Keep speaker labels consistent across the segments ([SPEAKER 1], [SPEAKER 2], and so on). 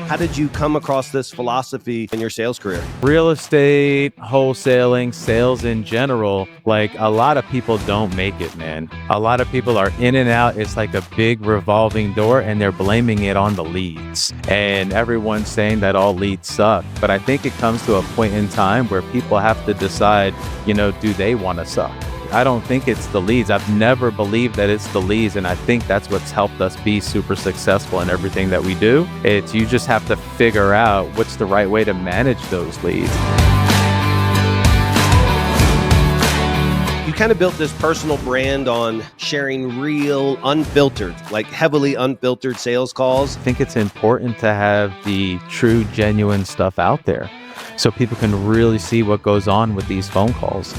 [SPEAKER 1] How did you come across this philosophy in your sales career?
[SPEAKER 2] Real estate, wholesaling, sales in general, like a lot of people don't make it, man. A lot of people are in and out. It's like a big revolving door and they're blaming it on the leads. And everyone's saying that all leads suck. But I think it comes to a point in time where people have to decide, do they want to suck? I don't think it's the leads. I've never believed that it's the leads. And I think that's what's helped us be super successful in everything that we do. It's you just have to figure out what's the right way to manage those leads.
[SPEAKER 1] You kind of built this personal brand on sharing real, unfiltered, like heavily unfiltered sales calls.
[SPEAKER 2] I think it's important to have the true, genuine stuff out there so people can really see what goes on with these phone calls.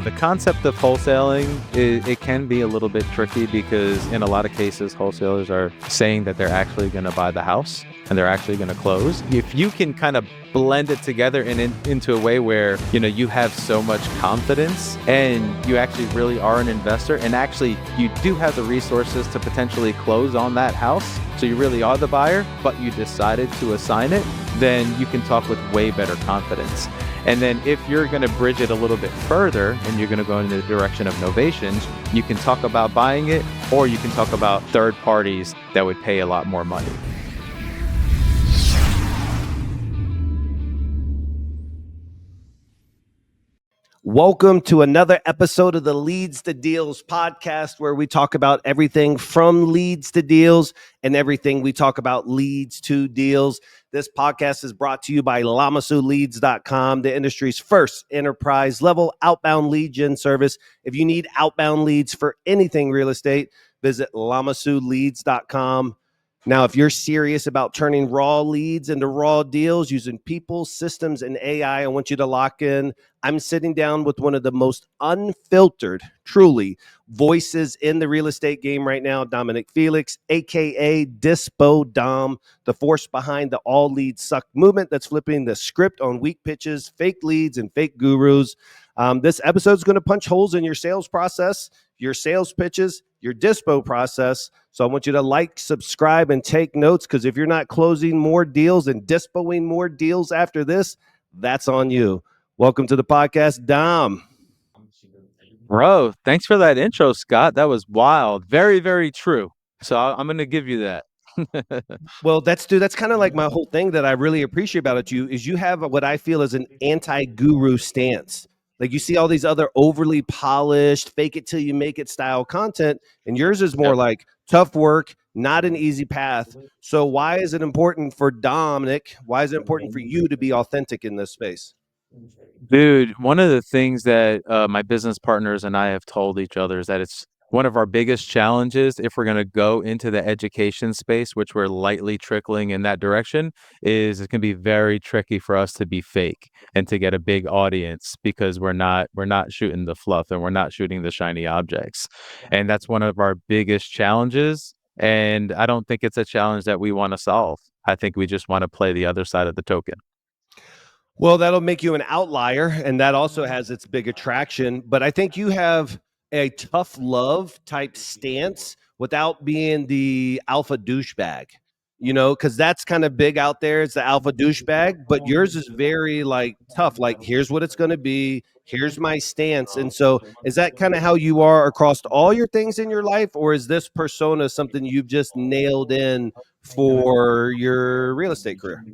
[SPEAKER 2] The concept of wholesaling, it can be a little bit tricky because in a lot of cases, wholesalers are saying that they're actually going to buy the house and they're actually going to close. If you can kind of blend it together and into a way where, you have so much confidence and you actually really are an investor and actually you do have the resources to potentially close on that house. So you really are the buyer, but you decided to assign it, then you can talk with way better confidence. And then if you're going to bridge it a little bit further and you're going to go in the direction of novations, you can talk about buying it, or you can talk about third parties that would pay a lot more money.
[SPEAKER 1] Welcome to another episode of the Leads to Deals podcast, where we talk about everything from leads to deals and everything we talk about leads to deals. This podcast is brought to you by LamasuLeads.com, the industry's first enterprise level outbound lead gen service. If you need outbound leads for anything real estate, visit LamasuLeads.com. Now, if you're serious about turning raw leads into raw deals using people, systems, and AI, I want you to lock in. I'm sitting down with one of the most unfiltered, truly, voices in the real estate game right now, Dominick Felix, aka Dispo Dom, the force behind the all leads suck movement that's flipping the script on weak pitches, fake leads, and fake gurus. This episode is going to punch holes in your sales process, your sales pitches, your dispo process. So I want you to like, subscribe, and take notes, because if you're not closing more deals and dispoing more deals after this, that's on you. Welcome to the podcast, Dom.
[SPEAKER 2] Bro, thanks for that intro, Scott. That was wild. Very, very true. So I'm going to give you that.
[SPEAKER 1] Well, that's kind of like my whole thing that I really appreciate about you is you have what I feel is an anti-guru stance. Like, you see all these other overly polished, fake it till you make it style content, and yours is more like tough work, not an easy path. So why is it important for Dominick? Why is it important for you to be authentic in this space?
[SPEAKER 2] Dude, one of the things that my business partners and I have told each other is that it's one of our biggest challenges if we're going to go into the education space, which we're lightly trickling in that direction, is it can be very tricky for us to be fake and to get a big audience because we're not shooting the fluff and we're not shooting the shiny objects. And that's one of our biggest challenges. And I don't think it's a challenge that we want to solve. I think we just want to play the other side of the token.
[SPEAKER 1] Well, that'll make you an outlier, and that also has its big attraction. But I think you have a tough love type stance without being the alpha douchebag, because that's kind of big out there. It's the alpha douchebag, but yours is very like tough. Like, here's what it's going to be. Here's my stance. And so is that kind of how you are across all your things in your life, or is this persona something you've just nailed in for your real estate career?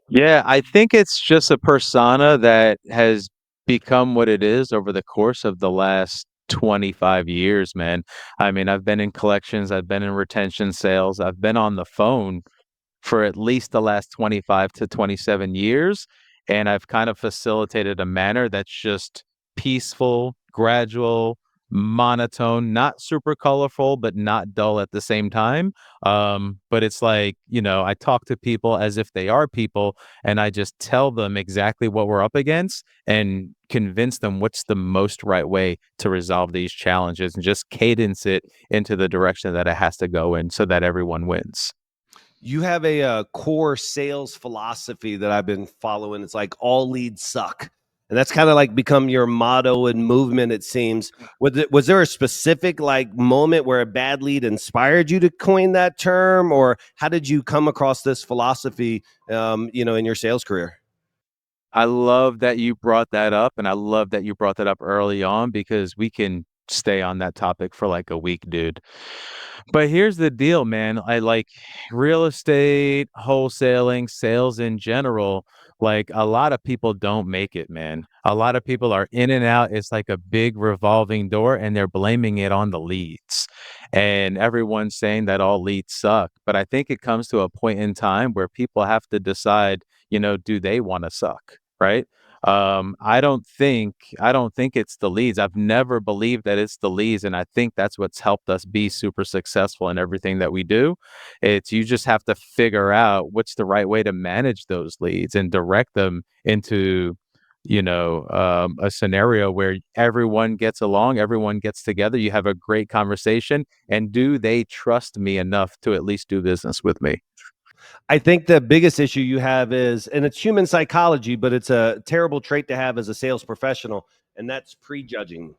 [SPEAKER 2] Yeah, I think it's just a persona that has become what it is over the course of the last 25 years, man. I mean, I've been in collections, I've been in retention sales, I've been on the phone for at least the last 25 to 27 years. And I've kind of facilitated a manner that's just peaceful, gradual, monotone, not super colorful, but not dull at the same time. But it's like, I talk to people as if they are people, and I just tell them exactly what we're up against and convince them what's the most right way to resolve these challenges and just cadence it into the direction that it has to go in so that everyone wins.
[SPEAKER 1] You have a core sales philosophy that I've been following. It's like all leads suck. And that's kind of like become your motto and movement, it seems. Was there a specific like moment where a bad lead inspired you to coin that term, or how did you come across this philosophy, in your sales career?
[SPEAKER 2] I love that you brought that up, and I love that you brought that up early on because we can stay on that topic for like a week, dude. But here's the deal, man. I like real estate, wholesaling, sales in general. Like a lot of people don't make it, man. A lot of people are in and out. It's like a big revolving door, and they're blaming it on the leads. And everyone's saying that all leads suck. But I think it comes to a point in time where people have to decide, do they want to suck? Right. I don't think it's the leads. I've never believed that it's the leads, and I think that's what's helped us be super successful in everything that we do. It's you just have to figure out what's the right way to manage those leads and direct them into, a scenario where everyone gets along, everyone gets together, you have a great conversation, and do they trust me enough to at least do business with me?
[SPEAKER 1] I think the biggest issue you have is, and it's human psychology, but it's a terrible trait to have as a sales professional, and that's prejudging.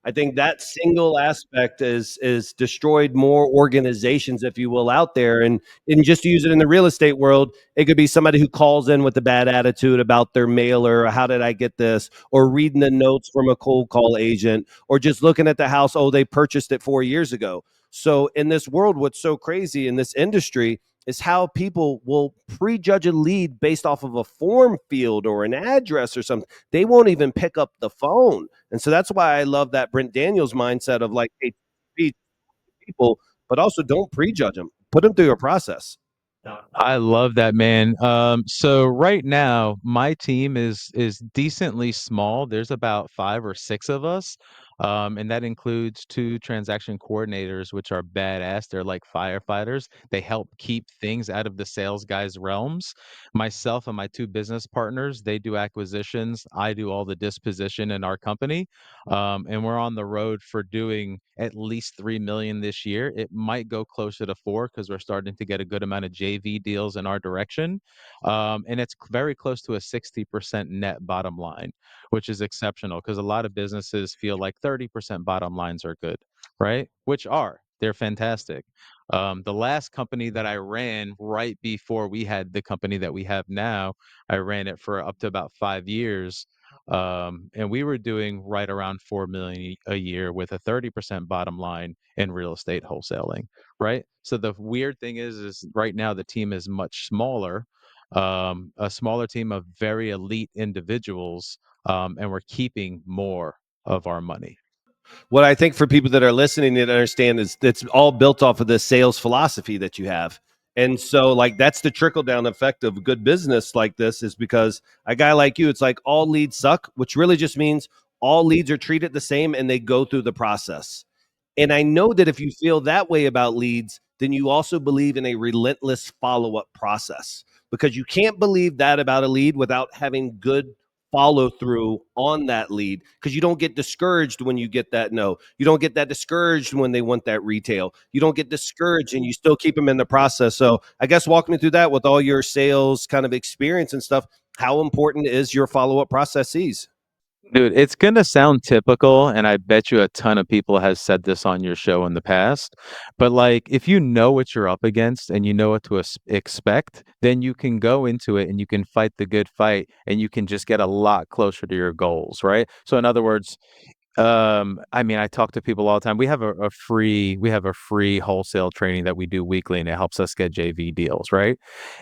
[SPEAKER 1] I think that single aspect is destroyed more organizations, if you will, out there. And just to use it in the real estate world, it could be somebody who calls in with a bad attitude about their mailer, or how did I get this, or reading the notes from a cold call agent, or just looking at the house, oh, they purchased it 4 years ago. So in this world, what's so crazy in this industry is how people will prejudge a lead based off of a form field or an address or something. They won't even pick up the phone. And so that's why I love that Brent Daniels mindset of like, hey, be people, but also don't prejudge them. Put them through a process.
[SPEAKER 2] I love that, man. So right now, my team is decently small. There's about 5 or 6 of us, and that includes 2 transaction coordinators, which are badass. They're like firefighters. They help keep things out of the sales guys' realms. Myself and my 2 business partners, they do acquisitions. I do all the disposition in our company, and we're on the road for doing at least 3 million this year. It might go closer to 4 because we're starting to get a good amount of JV deals in our direction, and it's very close to a 60% net bottom line, which is exceptional because a lot of businesses feel like 30% bottom lines are good, right? Which are they're fantastic. The last company that I ran right before we had the company that we have now, I ran it for up to about 5 years, and we were doing right around 4 million a year with a 30% bottom line in real estate wholesaling, right? So the weird thing is right now the team is much smaller, a smaller team of very elite individuals, and we're keeping more of our money.
[SPEAKER 1] What I think for people that are listening to understand is it's all built off of this sales philosophy that you have. And so, like, that's the trickle down effect of good business like this, is because a guy like you, it's like all leads suck, which really just means all leads are treated the same and they go through the process. And I know that if you feel that way about leads, then you also believe in a relentless follow up process, because you can't believe that about a lead without having good follow through on that lead, because you don't get discouraged when you get that no. You don't get that discouraged when they want that retail. You don't get discouraged and you still keep them in the process. So I guess walk me through that with all your sales kind of experience and stuff. How important is your follow up processes?
[SPEAKER 2] Dude, it's gonna sound typical, and I bet you a ton of people has said this on your show in the past. But like, if you know what you're up against and you know what to expect, then you can go into it and you can fight the good fight, and you can just get a lot closer to your goals, right? So, in other words, I mean, I talk to people all the time. We have a free wholesale training that we do weekly, and it helps us get JV deals, right?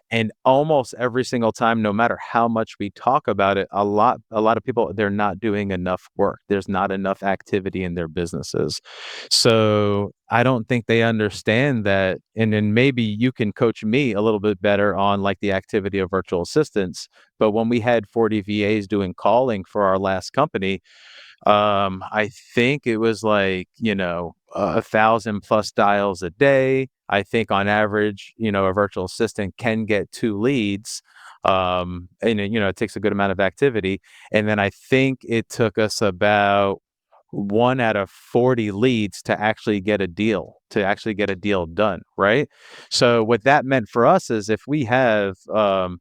[SPEAKER 2] And almost every single time, no matter how much we talk about it, a lot of people, they're not doing enough work. There's not enough activity in their businesses. So I don't think they understand that. And then maybe you can coach me a little bit better on like the activity of virtual assistants. But when we had 40 VAs doing calling for our last company, I think it was like, 1,000 plus dials a day. I think on average, a virtual assistant can get 2 leads. And it takes a good amount of activity. And then I think it took us about 1 out of 40 leads to actually get a deal, done, right? So what that meant for us is if we have, one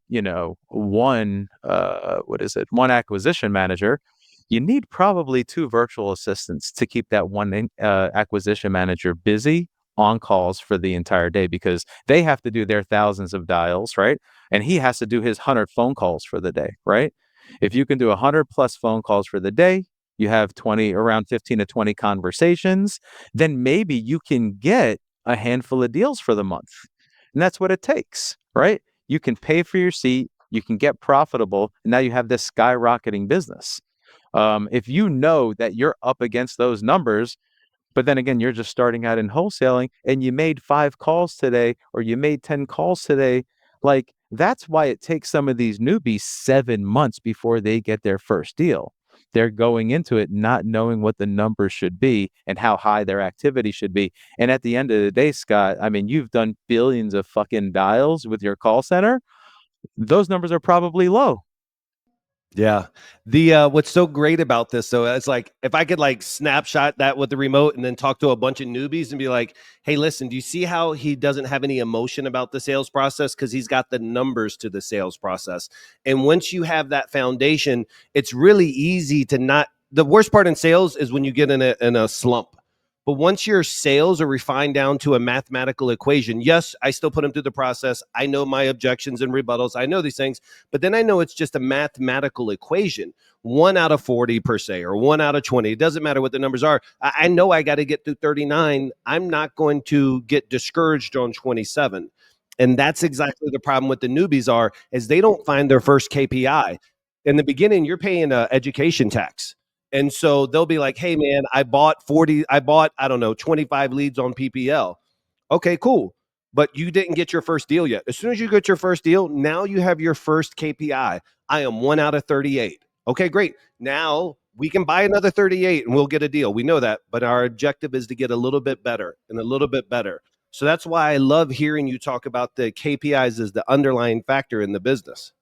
[SPEAKER 2] acquisition manager, you need probably 2 virtual assistants to keep that acquisition manager busy on calls for the entire day because they have to do their thousands of dials, right? And he has to do his 100 phone calls for the day, right? If you can do 100 plus phone calls for the day, you have around 15 to 20 conversations, then maybe you can get a handful of deals for the month. And that's what it takes, right? You can pay for your seat, you can get profitable, and now you have this skyrocketing business. If you know that you're up against those numbers, but then again, you're just starting out in wholesaling and you made 5 calls today or you made 10 calls today, like that's why it takes some of these newbies 7 months before they get their first deal. They're going into it not knowing what the numbers should be and how high their activity should be. And at the end of the day, Scott, I mean, you've done billions of fucking dials with your call center. Those numbers are probably low.
[SPEAKER 1] Yeah. The what's so great about this, so it's like if I could like snapshot that with the remote and then talk to a bunch of newbies and be like, hey, listen, do you see how he doesn't have any emotion about the sales process? Because he's got the numbers to the sales process. And once you have that foundation, it's really easy to not. The worst part in sales is when you get in a slump. But once your sales are refined down to a mathematical equation, yes, I still put them through the process. I know my objections and rebuttals. I know these things, but then I know it's just a mathematical equation. 1 out of 40 per se, or 1 out of 20. It doesn't matter what the numbers are. I know I got to get through 39. I'm not going to get discouraged on 27. And that's exactly the problem with the newbies are is they don't find their first KPI. In the beginning, you're paying education tax. And so they'll be like, hey man, I bought, I don't know, 25 leads on PPL. Okay, cool. But you didn't get your first deal yet. As soon as you get your first deal, now you have your first KPI. I am 1 out of 38. Okay, great. Now we can buy another 38 and we'll get a deal. We know that. But our objective is to get a little bit better and a little bit better. So that's why I love hearing you talk about the KPIs as the underlying factor in the business.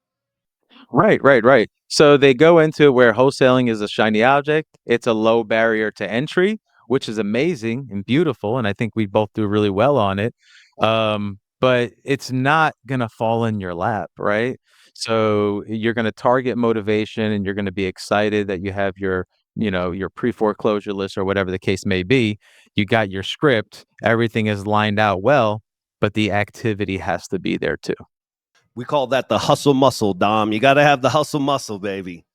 [SPEAKER 2] Right, right, right. So they go into where wholesaling is a shiny object. It's a low barrier to entry, which is amazing and beautiful, and I think we both do really well on it. But it's not gonna fall in your lap, right? So you're gonna target motivation and you're gonna be excited that you have your pre-foreclosure list or whatever the case may be. You got your script, everything is lined out well, but the activity has to be there too.
[SPEAKER 1] We call that the hustle muscle, Dom. You got to have the hustle muscle, baby.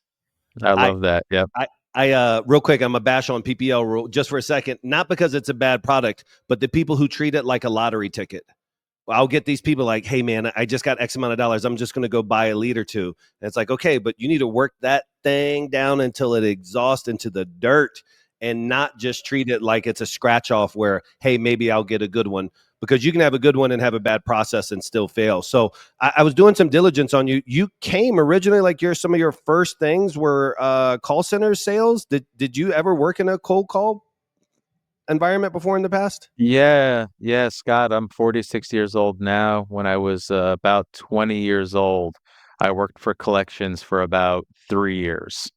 [SPEAKER 2] I
[SPEAKER 1] I,
[SPEAKER 2] love that. Yep.
[SPEAKER 1] real quick, I'm a bash on PPL just for a second, not because it's a bad product, but the people who treat it like a lottery ticket. I'll get these people like, hey man, I just got X amount of dollars. I'm just going to go buy a lead or two. And it's like, okay, but you need to work that thing down until it exhausts into the dirt and not just treat it like it's a scratch off where, hey, maybe I'll get a good one, because you can have a good one and have a bad process and still fail. So I was doing some diligence on you. You came originally, like some of your first things were call center sales. Did you ever work in a cold call environment before in the past?
[SPEAKER 2] Yeah, yeah, Scott, I'm 46 years old now. When I was about 20 years old, I worked for collections for about 3 years,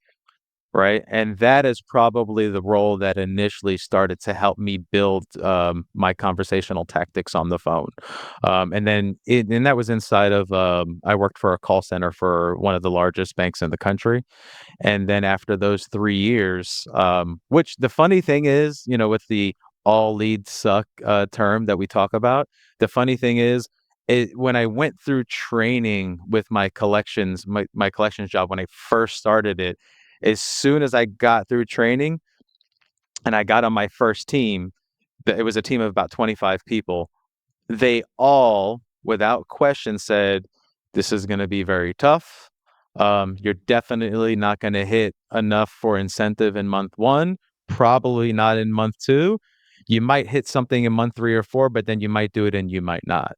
[SPEAKER 2] right? And that is probably the role that initially started to help me build my conversational tactics on the phone. And that was inside of, I worked for a call center for one of the largest banks in the country. And then after those 3 years, which the funny thing is, with the all leads suck term that we talk about, the funny thing is, when I went through training with my collections job when I first started it, as soon as I got through training and I got on my first team, it was a team of about 25 people. They all, without question, said, "This is gonna be very tough. You're definitely not gonna hit enough for incentive in month 1, probably not in month 2. You might hit something in month 3 or 4, but then you might do it and you might not."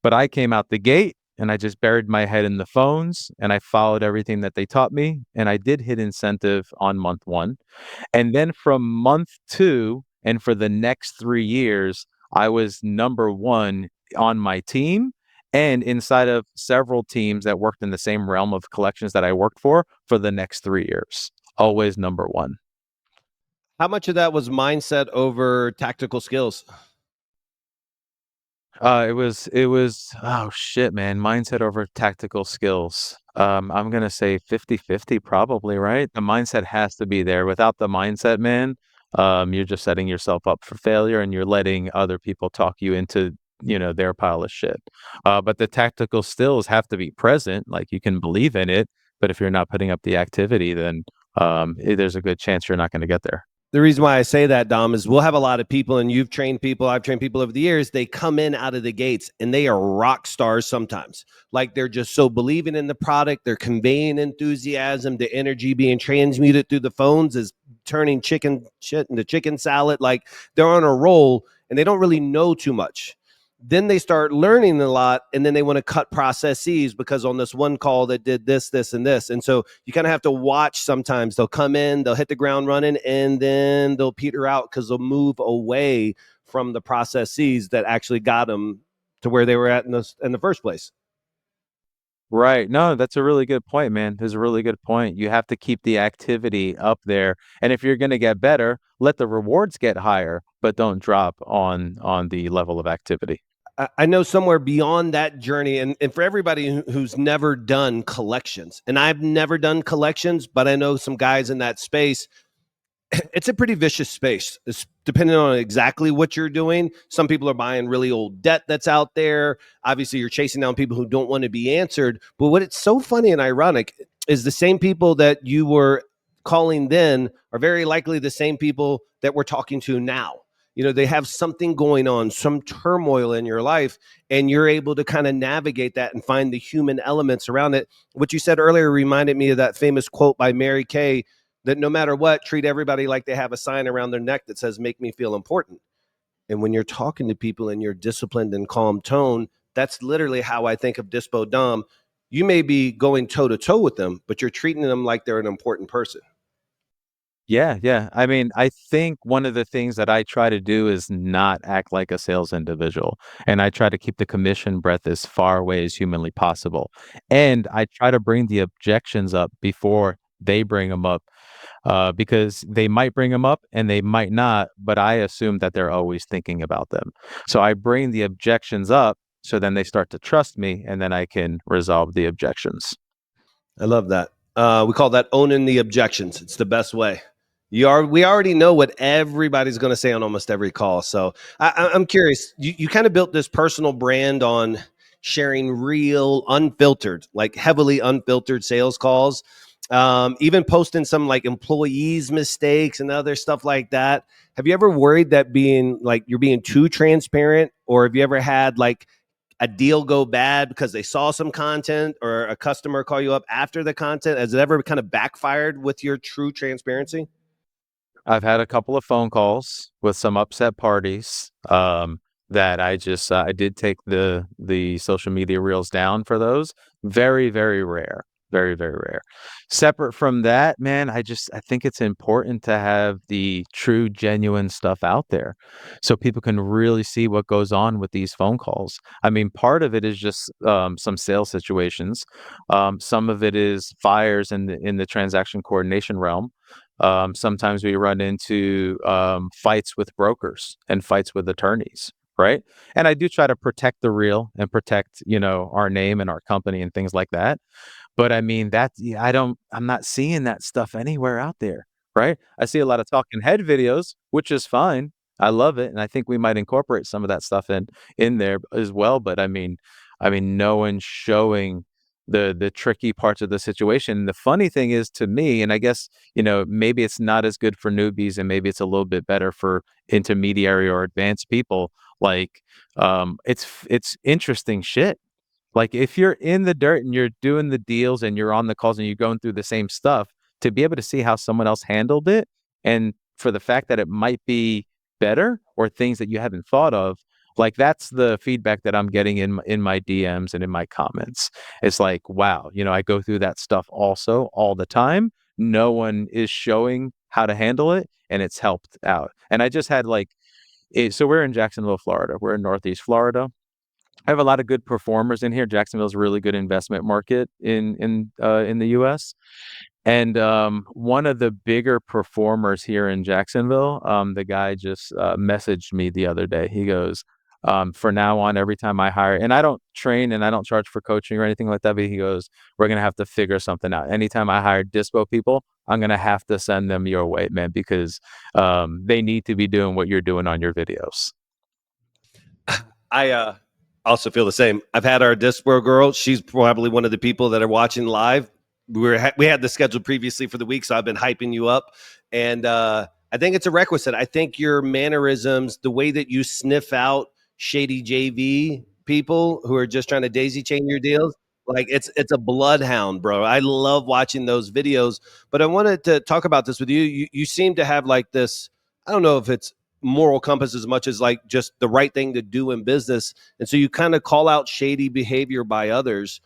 [SPEAKER 2] But I came out the gate and I just buried my head in the phones and I followed everything that they taught me, and I did hit incentive on month 1. And then from month 2 and for the next 3 years, I was number 1 on my team and inside of several teams that worked in the same realm of collections that I worked for the next 3 years. Always number 1.
[SPEAKER 1] How much of that was mindset over tactical skills?
[SPEAKER 2] It was oh shit, man, mindset over tactical skills. I'm gonna say 50-50 probably, right? The mindset has to be there. Without the mindset, man, you're just setting yourself up for failure and you're letting other people talk you into, their pile of shit. But the tactical skills have to be present, like you can believe in it, but if you're not putting up the activity, then there's a good chance you're not going to get there.
[SPEAKER 1] The reason why I say that, Dom, is we'll have a lot of people, and you've trained people, I've trained people over the years. They come in out of the gates and they are rock stars sometimes. Like they're just so believing in the product, they're conveying enthusiasm, the energy being transmuted through the phones is turning chicken shit into chicken salad. Like they're on a roll and they don't really know too much. Then they start learning a lot, and then they want to cut processes because on this one call that did this, this, and this. And so you kind of have to watch. Sometimes they'll come in, they'll hit the ground running, and then they'll peter out because they'll move away from the processes that actually got them to where they were at in the first place.
[SPEAKER 2] Right. No, that's a really good point, man. That's a really good point. You have to keep the activity up there. And if you're going to get better, let the rewards get higher, but don't drop on the level of activity.
[SPEAKER 1] I know somewhere beyond that journey, and for everybody who's never done collections, and I've never done collections, but I know some guys in that space. It's a pretty vicious space. It's depending on exactly what you're doing. Some people are buying really old debt that's out there. Obviously, you're chasing down people who don't want to be answered. But what it's so funny and ironic is the same people that you were calling then are very likely the same people that we're talking to now. They have something going on, some turmoil in your life, and you're able to kind of navigate that and find the human elements around it. What you said earlier reminded me of that famous quote by Mary Kay, that no matter what, treat everybody like they have a sign around their neck that says, make me feel important. And when you're talking to people in your disciplined and calm tone, that's literally how I think of Dispo Dom. You may be going toe to toe with them, but you're treating them like they're an important person.
[SPEAKER 2] Yeah, yeah. I mean, I think one of the things that I try to do is not act like a sales individual. And I try to keep the commission breath as far away as humanly possible. And I try to bring the objections up before they bring them up, because they might bring them up and they might not, but I assume that they're always thinking about them. So I bring the objections up so then they start to trust me and then I can resolve the objections.
[SPEAKER 1] I love that. We call that owning the objections. It's the best way. We already know what everybody's going to say on almost every call. So I'm curious. You kind of built this personal brand on sharing real, unfiltered, like heavily unfiltered sales calls. Even posting some like employees' mistakes and other stuff like that. Have you ever worried that being like you're being too transparent, or have you ever had like a deal go bad because they saw some content or a customer call you up after the content? Has it ever kind of backfired with your true transparency?
[SPEAKER 2] I've had a couple of phone calls with some upset parties, that I did take the social media reels down for those. Very, very rare. Very, very rare. Separate from that, man, I think it's important to have the true, genuine stuff out there so people can really see what goes on with these phone calls. I mean, part of it is just, some sales situations. Some of it is fires in the transaction coordination realm. Sometimes we run into fights with brokers and fights with attorneys, right? And I do try to protect the real and protect, our name and our company and things like that. But I mean, yeah, I'm not seeing that stuff anywhere out there, right? I see a lot of talking head videos, which is fine. I love it, and I think we might incorporate some of that stuff in there as well. But I mean, no one's showing the tricky parts of the situation. The funny thing is to me, and I guess maybe it's not as good for newbies, and maybe it's a little bit better for intermediary or advanced people. Like, it's interesting shit. Like, if you're in the dirt and you're doing the deals and you're on the calls and you're going through the same stuff, to be able to see how someone else handled it, and for the fact that it might be better or things that you hadn't thought of, like, that's the feedback that I'm getting in my DMs and in my comments. It's like, wow, I go through that stuff also all the time. No one is showing how to handle it, and it's helped out. And I just had so we're in Jacksonville, Florida. We're in Northeast Florida. I have a lot of good performers in here. Jacksonville's a really good investment market in the US. And one of the bigger performers here in Jacksonville, the guy just messaged me the other day. He goes, for now on, every time I hire, and I don't train and I don't charge for coaching or anything like that, but he goes, we're going to have to figure something out. Anytime I hire Dispo people, I'm going to have to send them your way, man, because they need to be doing what you're doing on your videos.
[SPEAKER 1] I also feel the same. I've had our Dispo girl. She's probably one of the people that are watching live. We had the schedule previously for the week, so I've been hyping you up, and I think it's a requisite. I think your mannerisms, the way that you sniff out shady JV people who are just trying to daisy chain your deals, like it's a bloodhound, bro. I love watching those videos. But I wanted to talk about this with you. You seem to have like this. I don't know if it's moral compass as much as like just the right thing to do in business. And so you kind of call out shady behavior by others.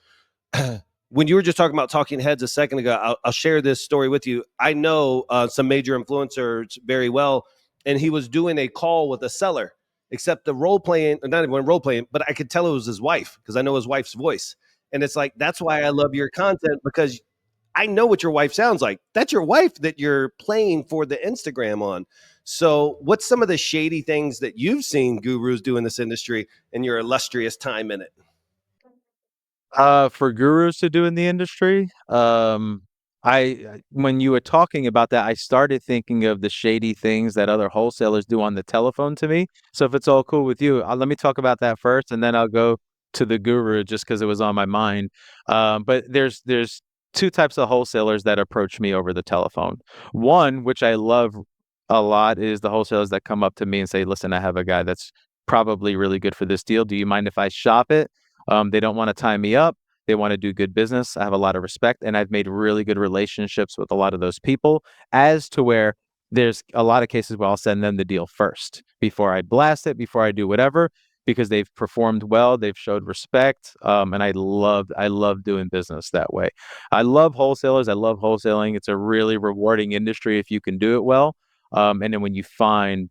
[SPEAKER 1] When you were just talking about talking heads a second ago, I'll share this story with you. I know some major influencers very well, and he was doing a call with a seller, except the role playing, not even role playing, but I could tell it was his wife because I know his wife's voice. And it's like, that's why I love your content because I know what your wife sounds like. That's your wife that you're playing for the Instagram on. So, what's some of the shady things that you've seen gurus do in this industry in your illustrious time in it?
[SPEAKER 2] For gurus to do in the industry, when you were talking about that, I started thinking of the shady things that other wholesalers do on the telephone to me. So if it's all cool with you, let me talk about that first, and then I'll go to the guru just because it was on my mind. But there's two types of wholesalers that approach me over the telephone. One, which I love a lot, is the wholesalers that come up to me and say, "Listen, I have a guy that's probably really good for this deal. Do you mind if I shop it?" They don't want to tie me up. They want to do good business. I have a lot of respect, and I've made really good relationships with a lot of those people, as to where there's a lot of cases where I'll send them the deal first before I blast it, before I do whatever, because they've performed well, they've showed respect, and I love doing business that way. I love wholesalers. I love wholesaling. It's a really rewarding industry if you can do it well. And then when you find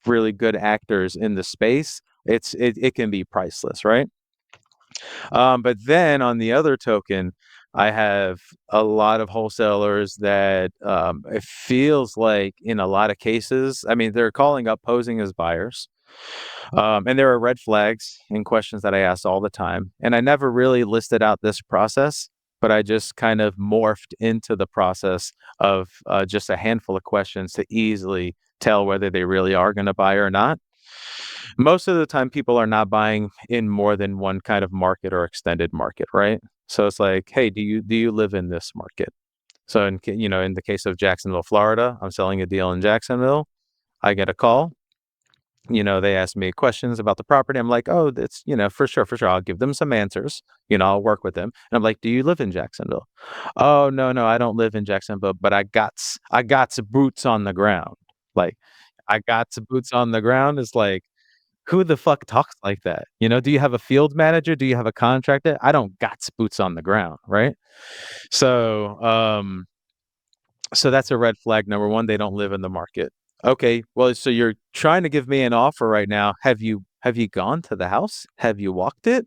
[SPEAKER 2] really good actors in the space, it can be priceless, right? But then on the other token, I have a lot of wholesalers that it feels like in a lot of cases, I mean, they're calling up posing as buyers. And there are red flags and questions that I ask all the time. And I never really listed out this process, but I just kind of morphed into the process of just a handful of questions to easily tell whether they really are going to buy or not. Most of the time, people are not buying in more than one kind of market or extended market, right? So it's like, hey, do you live in this market? So in the case of Jacksonville, Florida, I'm selling a deal in Jacksonville. I get a call. They ask me questions about the property. I'm like, oh, that's for sure, for sure. I'll give them some answers. I'll work with them. And I'm like, do you live in Jacksonville? Oh, no, no, I don't live in Jacksonville, but I got some boots on the ground. Like, I got some boots on the ground is like, who the fuck talks like that? Do you have a field manager? Do you have a contractor? I don't got boots on the ground, right? So, so that's a red flag. Number one, they don't live in the market. Okay, well, so you're trying to give me an offer right now. Have you gone to the house? Have you walked it?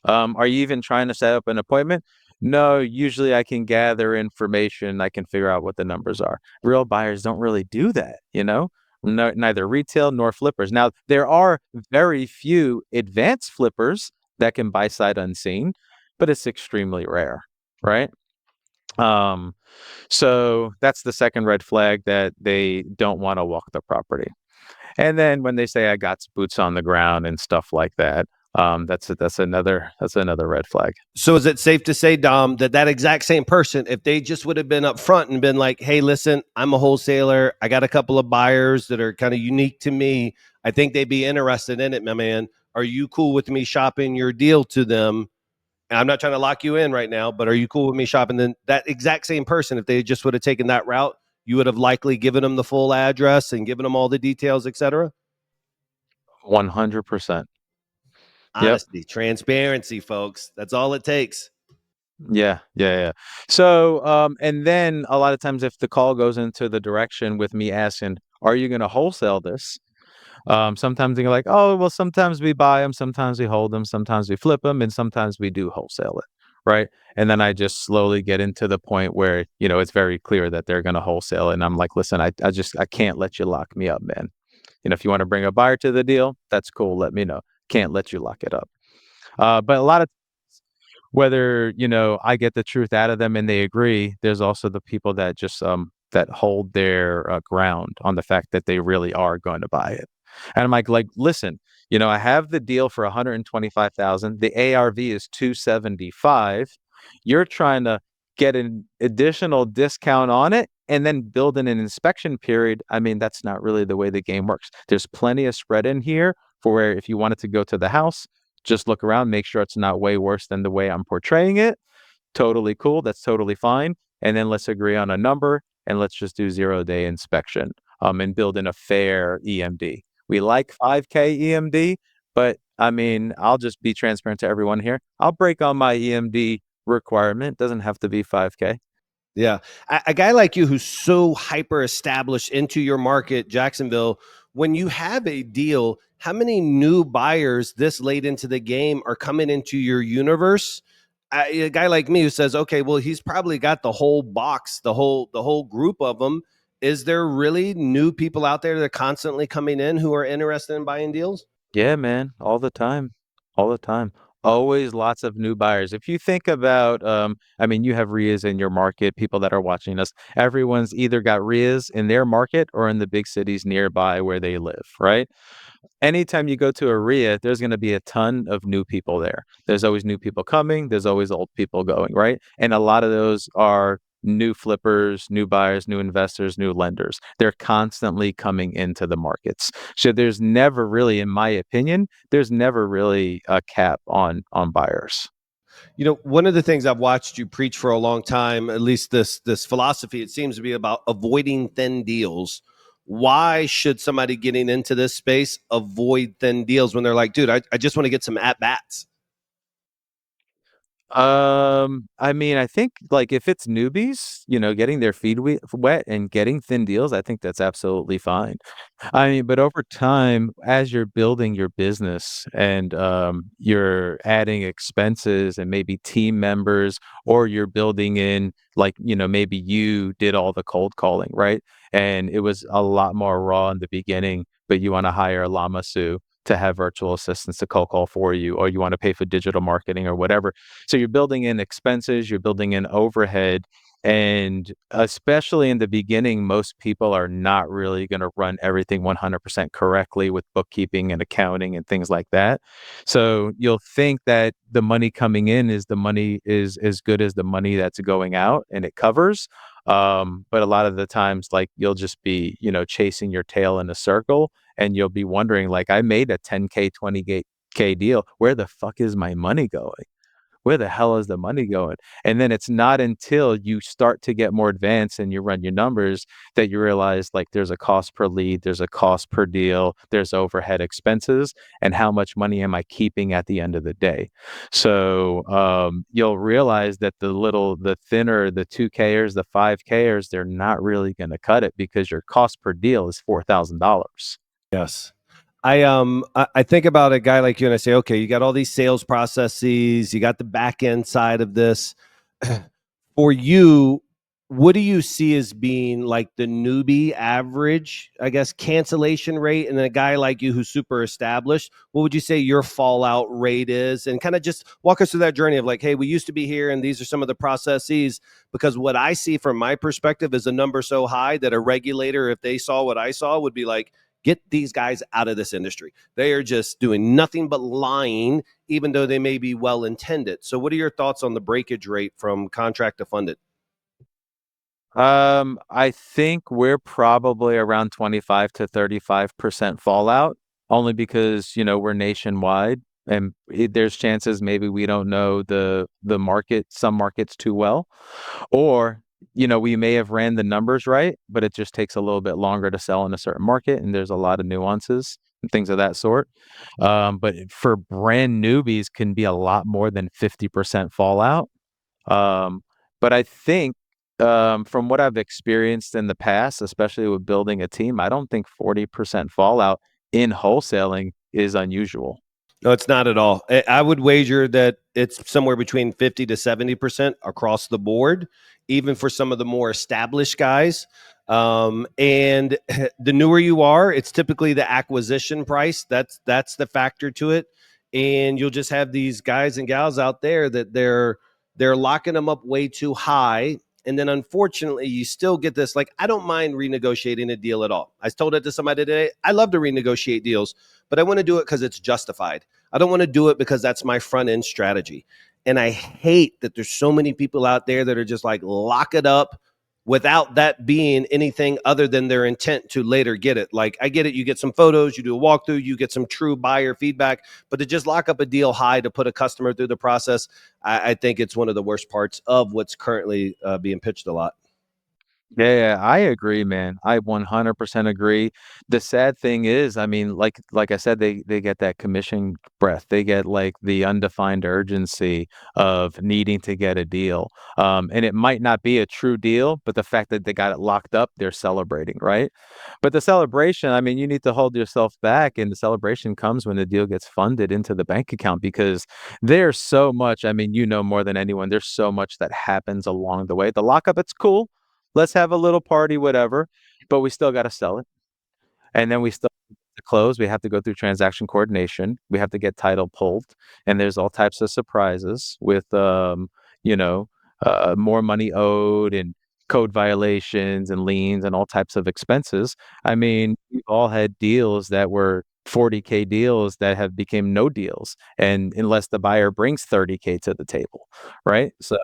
[SPEAKER 2] Are you even trying to set up an appointment? No, usually I can gather information. I can figure out what the numbers are. Real buyers don't really do that, No, neither retail nor flippers. Now, there are very few advanced flippers that can buy sight unseen, but it's extremely rare, right? Um, so that's the second red flag, that they don't want to walk the property. And then when they say I got boots on the ground and stuff like that, that's another red flag.
[SPEAKER 1] So is it safe to say, Dom, that that exact same person, if they just would have been upfront and been like, "Hey, listen, I'm a wholesaler. I got a couple of buyers that are kind of unique to me. I think they'd be interested in it, my man. Are you cool with me shopping your deal to them? And I'm not trying to lock you in right now, but are you cool with me shopping?" Then that exact same person, if they just would have taken that route, you would have likely given them the full address and given them all the details, etc.
[SPEAKER 2] 100%. Yep.
[SPEAKER 1] Honesty, transparency, folks. That's all it takes.
[SPEAKER 2] Yeah, yeah, yeah. So, and then a lot of times if the call goes into the direction with me asking, "Are you gonna wholesale this?" Sometimes they're like, "Oh, well, sometimes we buy them, sometimes we hold them, sometimes we flip them, and sometimes we do wholesale it." right? And then I just slowly get into the point where, it's very clear that they're going to wholesale. And I'm like, listen, I can't let you lock me up, man. If you want to bring a buyer to the deal, that's cool. Let me know. Can't let you lock it up. But a lot of whether, I get the truth out of them and they agree, there's also the people that just, that hold their, ground on the fact that they really are going to buy it. And I'm like, "Listen, I have the deal for 125,000. The ARV is 275. You're trying to get an additional discount on it and then build in an inspection period. I mean, that's not really the way the game works. There's plenty of spread in here for where if you wanted to go to the house, just look around, make sure it's not way worse than the way I'm portraying it. Totally cool. That's totally fine. And then let's agree on a number and let's just do 0-day inspection, and build in a fair EMD. We like 5K EMD, but I mean, I'll just be transparent to everyone here. I'll break on my EMD requirement. Doesn't have to be 5K.
[SPEAKER 1] Yeah. A guy like you who's so hyper established into your market, Jacksonville, when you have a deal, how many new buyers this late into the game are coming into your universe? A guy like me who says, okay, well, he's probably got the whole box, the whole group of them. Is there really new people out there that are constantly coming in who are interested in buying deals?
[SPEAKER 2] Yeah, man, all the time. All the time. Always lots of new buyers. If you think about, I mean, you have RIAs in your market, people that are watching us. Everyone's either got RIAs in their market or in the big cities nearby where they live, right? Anytime you go to a RIA, there's going to be a ton of new people there. There's always new people coming. There's always old people going, right? And a lot of those are new flippers, new buyers, new investors, new lenders. They're constantly coming into the markets. So there's never really, in my opinion, there's never really a cap on buyers.
[SPEAKER 1] One of the things I've watched you preach for a long time, at least this philosophy, it seems to be about avoiding thin deals. Why should somebody getting into this space avoid thin deals when they're like, dude, I just want to get some at bats?
[SPEAKER 2] I mean, I think like if it's newbies, getting their feet wet and getting thin deals, I think that's absolutely fine. I mean, but over time, as you're building your business and you're adding expenses and maybe team members, or you're building in like, maybe you did all the cold calling, right? And it was a lot more raw in the beginning, but you want to hire a Lamasu to have virtual assistants to cold call for you, or you want to pay for digital marketing or whatever. So you're building in expenses, you're building in overhead. And especially in the beginning, most people are not really going to run everything 100% correctly with bookkeeping and accounting and things like that. So you'll think that the money coming in is the money is as good as the money that's going out and it covers. But a lot of the times, like you'll just be, chasing your tail in a circle and you'll be wondering, like, I made a 10K, 20K deal. Where the fuck is my money going? Where the hell is the money going? And then it's not until you start to get more advanced and you run your numbers that you realize like there's a cost per lead, there's a cost per deal, there's overhead expenses, and how much money am I keeping at the end of the day? So you'll realize that the thinner, the 2Kers, the 5Kers, they're not really going to cut it because your cost per deal is $4,000.
[SPEAKER 1] Yes. I think about a guy like you and I say, okay, you got all these sales processes, you got the back end side of this. For you, what do you see as being like the newbie average, I guess, cancellation rate? And then a guy like you who's super established, what would you say your fallout rate is? And kind of just walk us through that journey of like, hey, we used to be here and these are some of the processes. Because what I see from my perspective is a number so high that a regulator, if they saw what I saw, would be like, get these guys out of this industry. They are just doing nothing but lying, even though they may be well intended. So, what are your thoughts on the breakage rate from contract to funded?
[SPEAKER 2] I think we're probably around 25 to 35% fallout, only because, we're nationwide and there's chances maybe we don't know the market, some markets too well, or, we may have ran the numbers right, but it just takes a little bit longer to sell in a certain market and there's a lot of nuances and things of that sort. But for brand newbies can be a lot more than 50% fallout. Um, but I think, from what I've experienced in the past, especially with building a team, I don't think 40% fallout in wholesaling is unusual.
[SPEAKER 1] No, it's not at all. I would wager that it's somewhere between 50 to 70% across the board, even for some of the more established guys. And the newer you are, it's typically the acquisition price. That's the factor to it. And you'll just have these guys and gals out there that they're locking them up way too high. And then unfortunately, you still get this, like, I don't mind renegotiating a deal at all. I told it to somebody today. I love to renegotiate deals, but I want to do it because it's justified. I don't want to do it because that's my front end strategy. And I hate that there's so many people out there that are just like, lock it up without that being anything other than their intent to later get it. Like, I get it. You get some photos, you do a walkthrough, you get some true buyer feedback, but to just lock up a deal high to put a customer through the process, I think it's one of the worst parts of what's currently being pitched a lot.
[SPEAKER 2] Yeah, I agree, man. I 100% agree. The sad thing is, I mean, like I said, they get that commission breath. They get like the undefined urgency of needing to get a deal. And it might not be a true deal, but the fact that they got it locked up, they're celebrating, right? But the celebration, I mean, you need to hold yourself back, and the celebration comes when the deal gets funded into the bank account because there's so much, I mean, you know more than anyone, there's so much that happens along the way. The lockup, it's cool. Let's have a little party, whatever, but we still gotta sell it, and then we still to close, we have to go through transaction coordination, we have to get title pulled, and there's all types of surprises with, you know, more money owed and code violations and liens and all types of expenses. I mean, we've all had deals that were 40K deals that have became no deals, and unless the buyer brings 30K to the table, right? So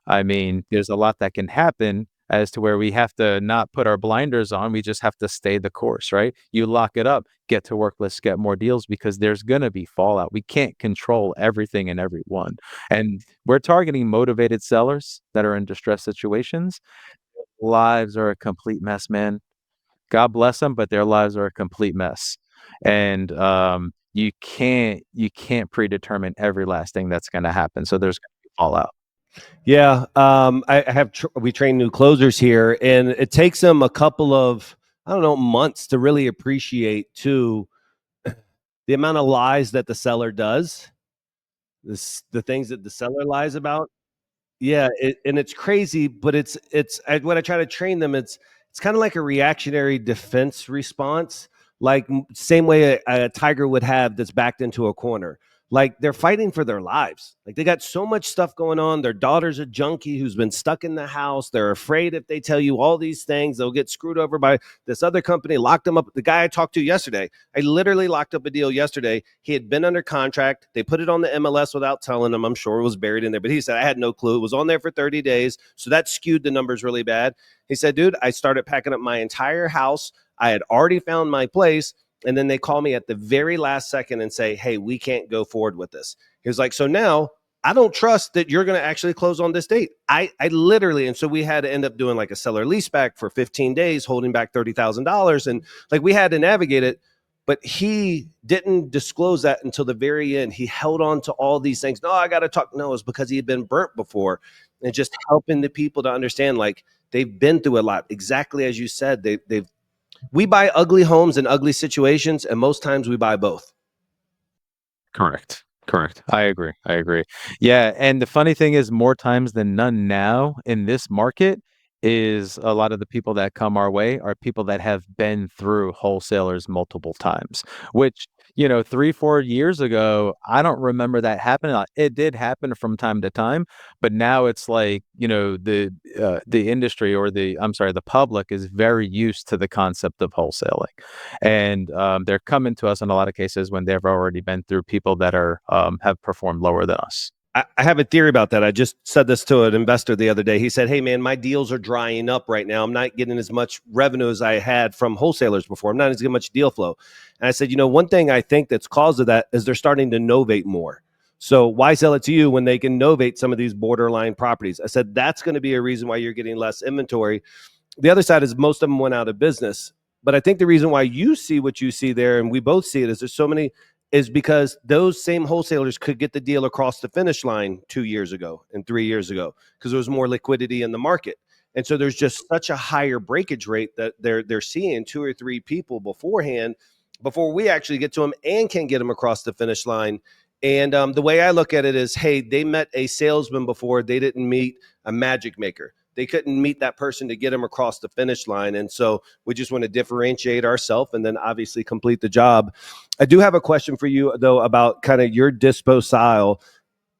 [SPEAKER 2] I mean, there's a lot that can happen as to where we have to not put our blinders on. We just have to stay the course, right? You lock it up, get to work, let's get more deals because there's going to be fallout. We can't control everything and everyone. And we're targeting motivated sellers that are in distressed situations. Lives are a complete mess, man. God bless them, but their lives are a complete mess. And you can't predetermine every last thing that's going to happen. So there's going to be fallout.
[SPEAKER 1] Yeah, I have. We train new closers here, and it takes them a couple of, I don't know, months to really appreciate too the amount of lies that the seller does. The things that the seller lies about. Yeah, and it's crazy, but when I try to train them, it's kind of like a reactionary defense response, like same way a tiger would have that's backed into a corner. Like they're fighting for their lives. Like they got so much stuff going on. Their daughter's a junkie who's been stuck in the house. They're afraid if they tell you all these things, they'll get screwed over by this other company. Locked them up. The guy I talked to yesterday, I literally locked up a deal yesterday. He had been under contract. They put it on the MLS without telling him. I'm sure it was buried in there, but he said, I had no clue. It was on there for 30 days. So that skewed the numbers really bad. He said, dude, I started packing up my entire house. I had already found my place. And then they call me at the very last second and say, hey, we can't go forward with this. He was like, so now I don't trust that you're going to actually close on this date. I literally, and so we had to end up doing like a seller lease back for 15 days, holding back $30,000. And like we had to navigate it, but he didn't disclose that until the very end. He held on to all these things. No, I got to talk. No, it's because he had been burnt before, and just helping the people to understand, like they've been through a lot. Exactly as you said, they've we buy ugly homes in ugly situations, and most times we buy both.
[SPEAKER 2] Correct. Correct. I agree. I agree. Yeah, and the funny thing is more times than none now in this market is a lot of the people that come our way are people that have been through wholesalers multiple times, which, 3, 4 years ago, I don't remember that happening. It did happen from time to time, but now it's like, the industry or I'm sorry, the public is very used to the concept of wholesaling. And they're coming to us in a lot of cases when they've already been through people that are have performed lower than us.
[SPEAKER 1] I have a theory about that. I just said this to an investor the other day. He said, hey, man, my deals are drying up right now. I'm not getting as much revenue as I had from wholesalers before. I'm not as getting much deal flow. And I said, one thing I think that's caused of that is they're starting to novate more. So why sell it to you when they can novate some of these borderline properties? I said, that's going to be a reason why you're getting less inventory. The other side is most of them went out of business. But I think the reason why you see what you see there, and we both see it, is there's so many, is because those same wholesalers could get the deal across the finish line 2 years ago and 3 years ago because there was more liquidity in the market. And so there's just such a higher breakage rate that they're seeing 2 or 3 people beforehand. before we actually get to them and can get them across the finish line. And the way I look at it is, hey, they met a salesman before, they didn't meet a magic maker. They couldn't meet that person to get them across the finish line. And so we just want to differentiate ourselves and then obviously complete the job. I do have a question for you, though, about kind of your dispo style.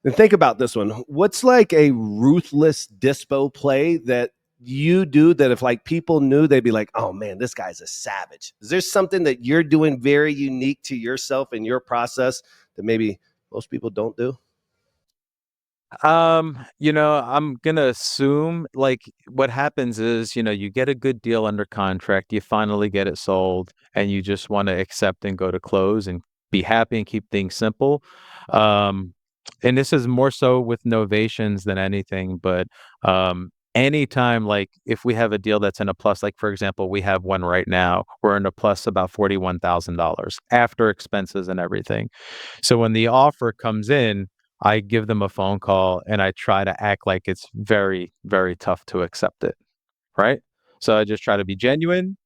[SPEAKER 1] And think about this one. What's like a ruthless dispo play that you do that if like people knew, they'd be like, oh man, this guy's a savage? Is there something that you're doing very unique to yourself and your process that maybe most people don't do?
[SPEAKER 2] I'm gonna assume like what happens is, you get a good deal under contract, you finally get it sold, and you just want to accept and go to close and be happy and keep things simple. Um, and this is more so with novations than anything, but anytime like if we have a deal that's in a plus, like for example, we have one right now, we're in a plus about $41,000 after expenses and everything. So when the offer comes in, I give them a phone call and I try to act like it's very, very tough to accept it, right? So I just try to be genuine,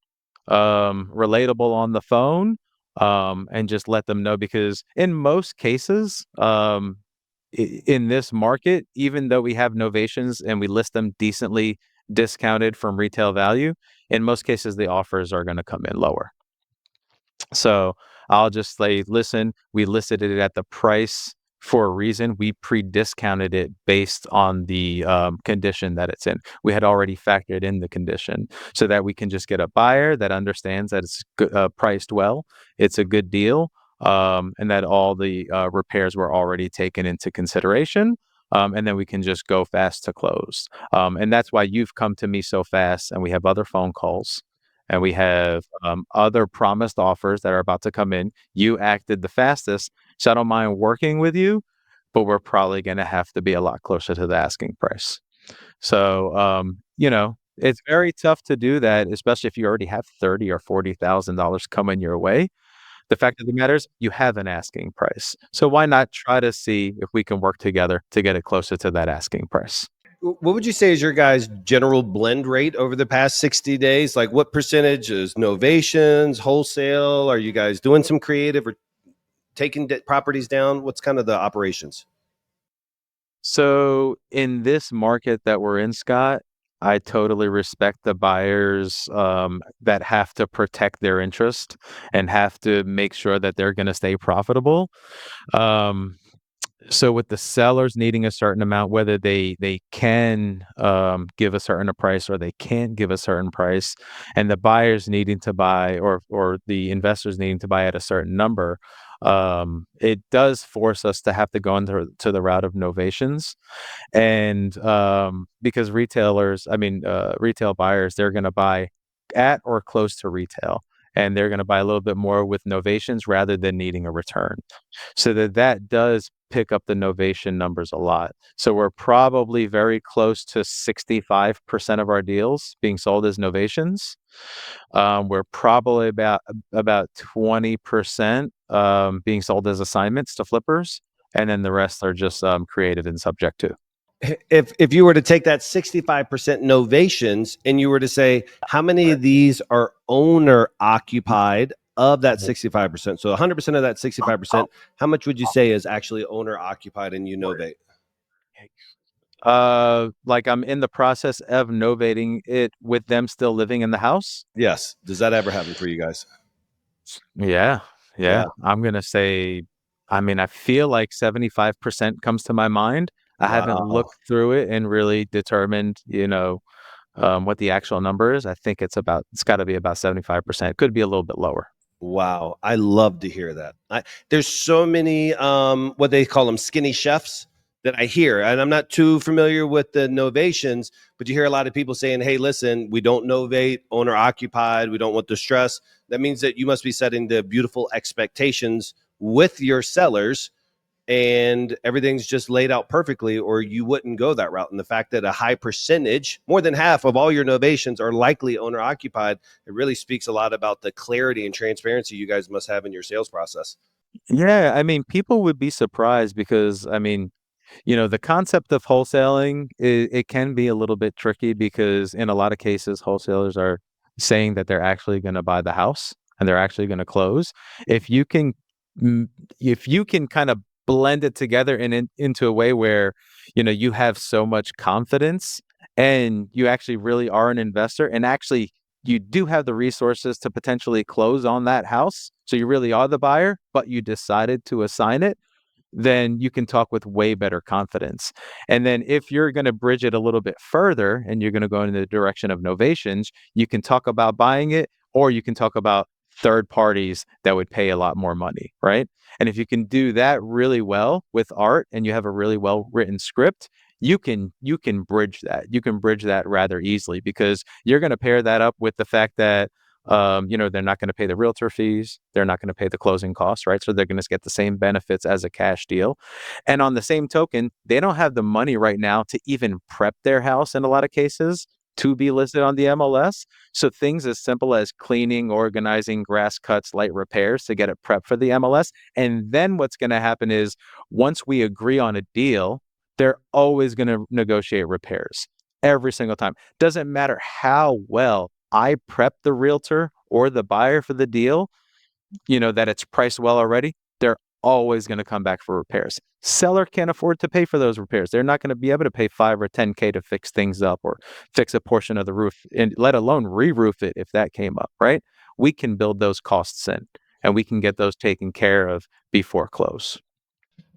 [SPEAKER 2] relatable on the phone, and just let them know because in most cases, in this market, even though we have novations and we list them decently discounted from retail value, in most cases the offers are going to come in lower. So I'll just say, listen, we listed it at the price for a reason. We pre-discounted it based on the condition that it's in. We had already factored in the condition so that we can just get a buyer that understands that it's priced well, it's a good deal, and that all the repairs were already taken into consideration. And then we can just go fast to close. And that's why you've come to me so fast, and we have other phone calls and we have other promised offers that are about to come in. You acted the fastest, so I don't mind working with you, but we're probably going to have to be a lot closer to the asking price. So, it's very tough to do that, especially if you already have $30 or $40,000 coming your way. The fact of the matter is, you have an asking price. So why not try to see if we can work together to get it closer to that asking price?
[SPEAKER 1] What would you say is your guys' general blend rate over the past 60 days? Like what percentage is novations, wholesale? Are you guys doing some creative or taking properties down? What's kind of the operations?
[SPEAKER 2] So in this market that we're in, Scott, I totally respect the buyers that have to protect their interest and have to make sure that they're going to stay profitable. Um, so with the sellers needing a certain amount, whether they can give a certain price or they can't give a certain price, and the buyers needing to buy or the investors needing to buy at a certain number, it does force us to have to go into to the route of novations. And because retail buyers, they're going to buy at or close to retail. And they're going to buy a little bit more with novations rather than needing a return. So that does pick up the novation numbers a lot. So we're probably very close to 65% of our deals being sold as novations. We're probably about 20% being sold as assignments to flippers, and then the rest are just created and subject to.
[SPEAKER 1] If you were to take that 65% novations and you were to say how many of these are owner occupied of that 65%, so 100% of that 65%, how much would you say is actually owner occupied and you novate?
[SPEAKER 2] Like I'm in the process of novating it with them still living in the house.
[SPEAKER 1] Yes, does that ever happen for you guys?
[SPEAKER 2] Yeah, yeah.
[SPEAKER 1] Yeah.
[SPEAKER 2] I'm gonna say, I mean, I feel like 75% comes to my mind. I haven't
[SPEAKER 1] Wow.
[SPEAKER 2] looked through it and really determined, what the actual number is. I think it's got to be about 75%. Could be a little bit lower.
[SPEAKER 1] Wow, I love to hear that. There's so many what they call them skinny chefs that I hear, and I'm not too familiar with the novations, but you hear a lot of people saying, "Hey, listen, we don't novate, owner occupied. We don't want the stress." That means that you must be setting the beautiful expectations with your sellers and everything's just laid out perfectly, or you wouldn't go that route. And the fact that a high percentage, more than half of all your novations are likely owner occupied, it really speaks a lot about the clarity and transparency you guys must have in your sales process.
[SPEAKER 2] Yeah, I mean, people would be surprised because I mean, the concept of wholesaling, it can be a little bit tricky because in a lot of cases, wholesalers are saying that they're actually going to buy the house and they're actually going to close, if you can mm, if you can kind of blend it together into a way where, you have so much confidence and you actually really are an investor and actually you do have the resources to potentially close on that house. So you really are the buyer, but you decided to assign it, then you can talk with way better confidence. And then if you're going to bridge it a little bit further and you're going to go in the direction of novations, you can talk about buying it, or you can talk about third parties that would pay a lot more money, right? And if you can do that really well with art and you have a really well written script, you can bridge that. You can bridge that rather easily because you're going to pair that up with the fact that they're not going to pay the realtor fees. They're not going to pay the closing costs, right? So they're going to get the same benefits as a cash deal. And on the same token, they don't have the money right now to even prep their house in a lot of cases to be listed on the MLS. So things as simple as cleaning, organizing, grass cuts, light repairs to get it prepped for the MLS. And then what's going to happen is once we agree on a deal, they're always going to negotiate repairs every single time. Doesn't matter how well I prep the realtor or the buyer for the deal, that it's priced well already, they're always going to come back for repairs. Seller can't afford to pay for those repairs. They're not going to be able to pay 5 or 10K to fix things up or fix a portion of the roof, and let alone re-roof it if that came up, right? We can build those costs in and we can get those taken care of before close.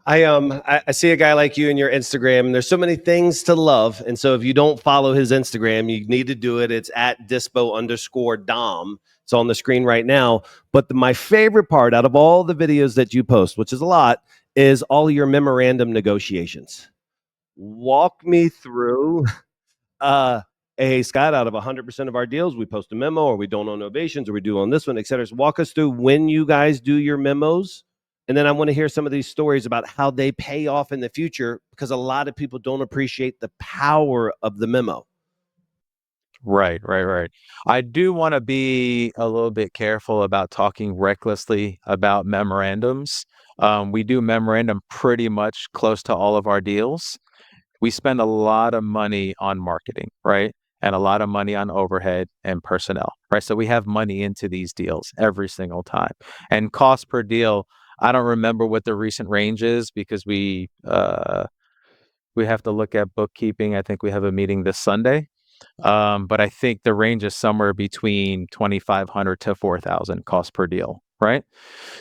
[SPEAKER 1] I see a guy like you in your Instagram, and there's so many things to love. And so if you don't follow his Instagram, you need to do it. It's at Dispo_Dom. It's on the screen right now. But my favorite part out of all the videos that you post, which is a lot, is all your memorandum negotiations. Walk me through uh hey Scott, out of 100% of our deals we post a memo, or we don't own novations, or we do on this one, etc. So walk us through when you guys do your memos, and then I want to hear some of these stories about how they pay off in the future, because a lot of people don't appreciate the power of the memo.
[SPEAKER 2] Right, right, right. I do want to be a little bit careful about talking recklessly about memorandums. We do memorandum pretty much close to all of our deals. We spend a lot of money on marketing, right? And a lot of money on overhead and personnel, right? So we have money into these deals every single time. And cost per deal, I don't remember what the recent range is because we have to look at bookkeeping. I think we have a meeting this Sunday. But I think the range is somewhere between 2,500 to 4,000 cost per deal, right?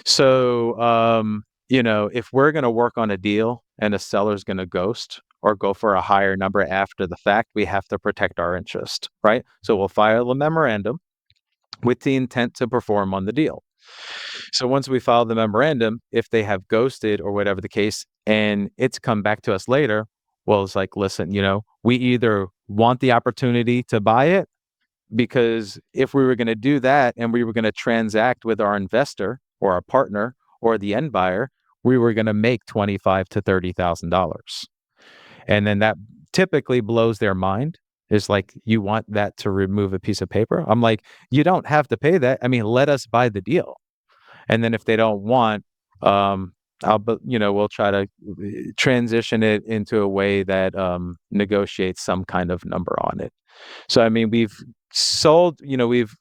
[SPEAKER 2] So, if we're going to work on a deal and a seller's going to ghost or go for a higher number after the fact, we have to protect our interest, right? So we'll file a memorandum with the intent to perform on the deal. So once we file the memorandum, if they have ghosted or whatever the case, and it's come back to us later, well, it's like, listen, we either want the opportunity to buy it, because if we were going to do that and we were going to transact with our investor or our partner or the end buyer, we were going to make $25,000 to $30,000. And then that typically blows their mind. It's like, you want that to remove a piece of paper? I'm like, you don't have to pay that. I mean, let us buy the deal. And then if they don't want, we'll try to transition it into a way that negotiates some kind of number on it. So, I mean, we've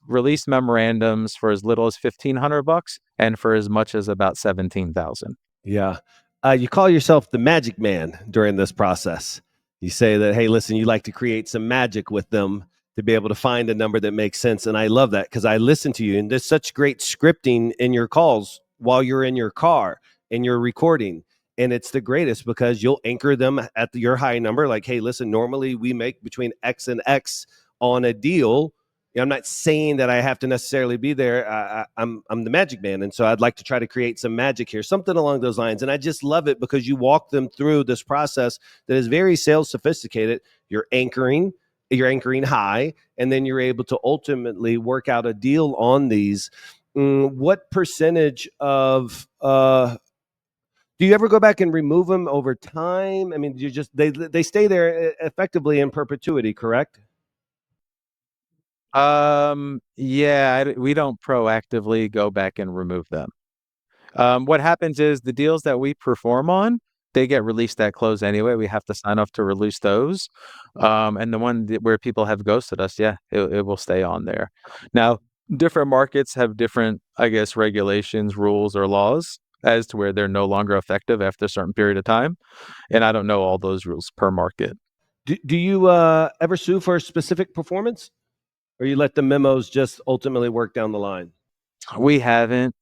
[SPEAKER 2] released memorandums for as little as $1,500 and for as much as about 17,000.
[SPEAKER 1] Yeah. You call yourself the magic man during this process. You say that, hey, listen, you like to create some magic with them to be able to find a number that makes sense. And I love that, because I listen to you, and there's such great scripting in your calls while you're in your car and you're recording. And it's the greatest, because you'll anchor them at your high number. Like, hey, listen, normally we make between X and X on a deal. I'm not saying that I have to necessarily be there. I'm the magic man, and so I'd like to try to create some magic here, something along those lines. And I just love it because you walk them through this process that is very sales sophisticated. You're anchoring high, and then you're able to ultimately work out a deal on these. What percentage of do you ever go back and remove them over time? I mean, they stay there effectively in perpetuity, correct?
[SPEAKER 2] Yeah, we don't proactively go back and remove them. What happens is the deals that we perform on, they get released at close anyway. We have to sign off to release those. And the one where people have ghosted us, yeah, it will stay on there. Now, different markets have different, I guess, regulations, rules, or laws as to where they're no longer effective after a certain period of time. And I don't know all those rules per market.
[SPEAKER 1] Do you ever sue for specific performance, or you let the memos just ultimately work down the line?
[SPEAKER 2] We haven't.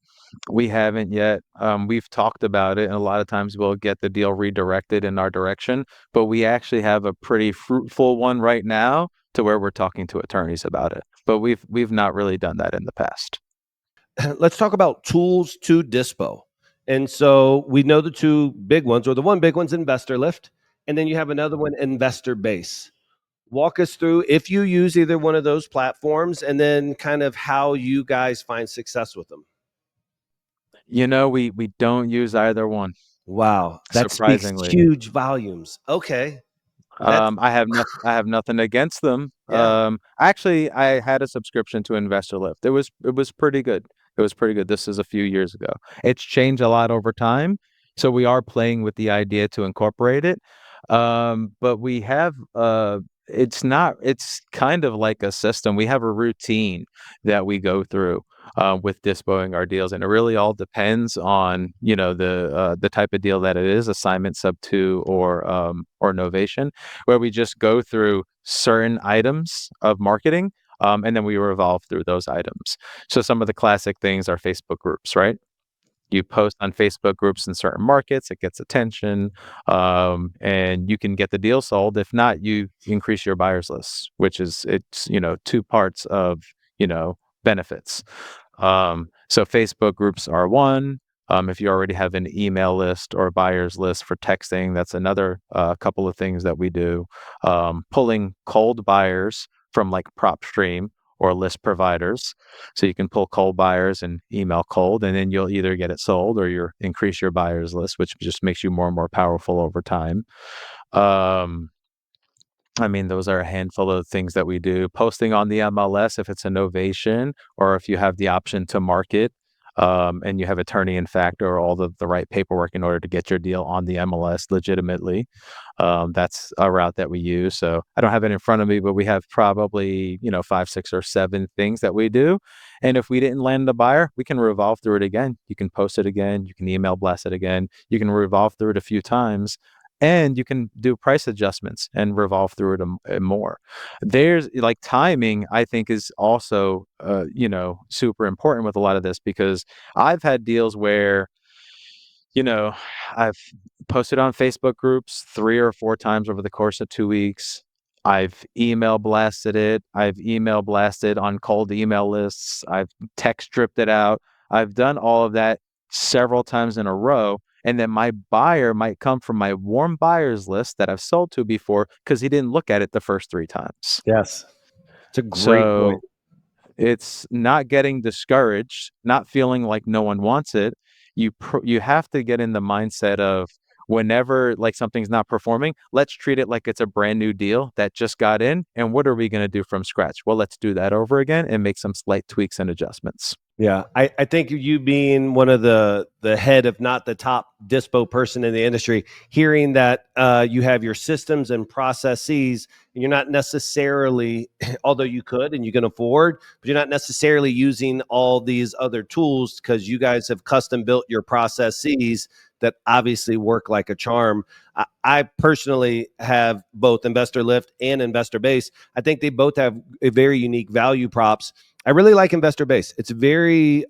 [SPEAKER 2] We haven't yet. We've talked about it, and a lot of times we'll get the deal redirected in our direction, but we actually have a pretty fruitful one right now to where we're talking to attorneys about it. But we've not really done that in the past.
[SPEAKER 1] Let's talk about tools to Dispo. And so we know the two big ones, or the one big one's Investor Lift, and then you have another one, Investor Base. Walk us through if you use either one of those platforms, and then kind of how you guys find success with them.
[SPEAKER 2] We don't use either one,
[SPEAKER 1] Wow, that speaks
[SPEAKER 2] surprisingly.
[SPEAKER 1] huge volumes. Okay, that's
[SPEAKER 2] I have nothing against them.
[SPEAKER 1] yeah.
[SPEAKER 2] Actually, I had a subscription to Investor Lift. It was pretty good. It was pretty good. This is a few years ago. It's changed a lot over time, so we are playing with the idea to incorporate it. But we have it's kind of like a system. We have a routine that we go through with dispoing our deals, and it really all depends on the type of deal that it is, assignment, sub two, or novation, where we just go through certain items of marketing, and then we revolve through those items. So some of the classic things are Facebook groups, right? You post on Facebook groups in certain markets, it gets attention, and you can get the deal sold. If not, you increase your buyers list, which is it's two parts of benefits. So Facebook groups are one. If you already have an email list or a buyers list for texting, that's another couple of things that we do. Pulling cold buyers from like PropStream or list providers. So you can pull cold buyers and email cold, and then you'll either get it sold or you increase your buyers list, which just makes you more and more powerful over time. Um, I mean, those are a handful of things that we do. Posting on the MLS if it's a novation, or if you have the option to market, and you have attorney in fact or all the right paperwork in order to get your deal on the MLS legitimately. That's a route that we use. So I don't have it in front of me, but we have probably, 5, 6, or 7 things that we do. And if we didn't land a buyer, we can revolve through it again. You can post it again. You can email blast it again. You can revolve through it a few times, and you can do price adjustments and revolve through it more. There's like timing, I think, is also super important with a lot of this, because I've had deals where you know I've posted on Facebook groups 3 or 4 times over the course of 2 weeks. I've email blasted it. I've email blasted on cold email lists. I've text stripped it out. I've done all of that several times in a row. And then my buyer might come from my warm buyers list that I've sold to before because he didn't look at it the first 3 times.
[SPEAKER 1] Yes, it's a great point.
[SPEAKER 2] So it's not getting discouraged, not feeling like no one wants it. You have to get in the mindset of, whenever like something's not performing, let's treat it like it's a brand new deal that just got in, and what are we going to do from scratch? Well, let's do that over again and make some slight tweaks and adjustments.
[SPEAKER 1] Yeah, I think you being one of the head, if not the top dispo person in the industry, hearing that you have your systems and processes, and you're not necessarily, although you could and you can afford, but you're not necessarily using all these other tools because you guys have custom built your processes that obviously work like a charm. I personally have both Investor Lift and Investor Base. I think they both have a very unique value props. I really like Investor Base. It's very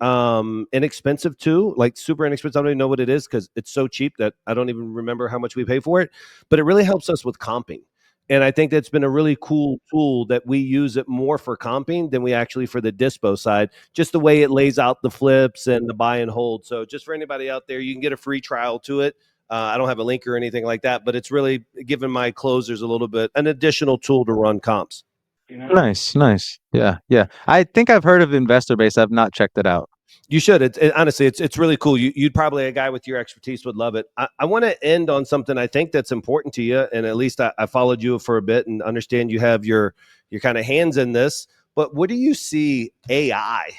[SPEAKER 1] inexpensive too, like super inexpensive. I don't even know what it is because it's so cheap that I don't even remember how much we pay for it. But it really helps us with comping. And I think that's been a really cool tool that we use it more for comping than we actually for the dispo side, just the way it lays out the flips and the buy and hold. So just for anybody out there, you can get a free trial to it. I don't have a link or anything like that, but it's really giving my closers a little bit an additional tool to run comps.
[SPEAKER 2] Nice, nice. Yeah, yeah. I think I've heard of Investor Base. I've not checked it out.
[SPEAKER 1] You should. Honestly, it's really cool. You'd probably, a guy with your expertise would love it. I want to end on something I think that's important to you, and at least I followed you for a bit and understand you have your kind of hands in this. But what do you see AI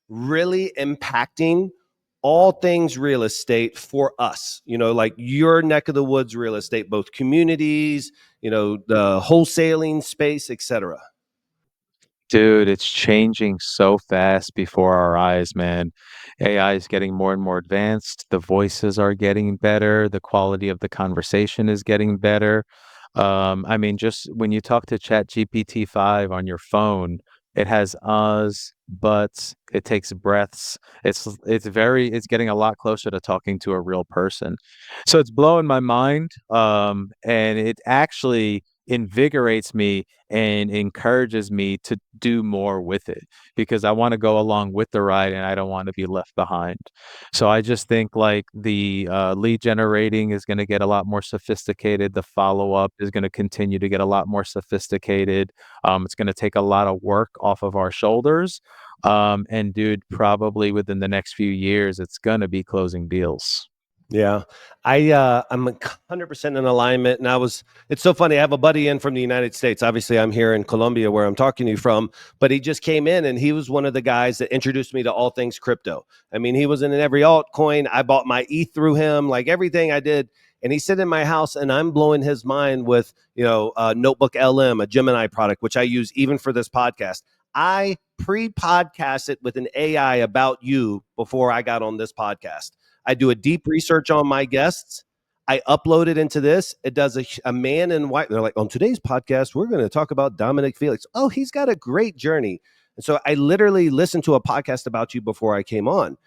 [SPEAKER 1] really impacting all things real estate for us? Like your neck of the woods real estate, both communities, the wholesaling space, etc.
[SPEAKER 2] Dude, it's changing so fast before our eyes, man. AI is getting more and more advanced. The voices are getting better. The quality of the conversation is getting better. I mean, just when you talk to ChatGPT 5 on your phone, it has uhs, buts, it takes breaths. It's getting a lot closer to talking to a real person. So it's blowing my mind. And it actually invigorates me and encourages me to do more with it because I want to go along with the ride and I don't want to be left behind. So I just think like the lead generating is going to get a lot more sophisticated. The follow up is going to continue to get a lot more sophisticated. It's going to take a lot of work off of our shoulders. And dude, probably within the next few years, it's going to be closing deals.
[SPEAKER 1] Yeah, I'm 100% in alignment, and it's so funny. I have a buddy in from the United States. Obviously, I'm here in Colombia, where I'm talking to you from. But he just came in, and he was one of the guys that introduced me to all things crypto. I mean, he was in every altcoin. I bought my ETH through him, like everything I did. And he's sitting in my house, and I'm blowing his mind with Notebook LM, a Gemini product, which I use even for this podcast. I pre-podcast it with an AI about you before I got on this podcast. I do a deep research on my guests. I upload it into this. It does a man in white. They're like, on today's podcast, we're going to talk about Dominick Felix. Oh, he's got a great journey. And so I literally listened to a podcast about you before I came on.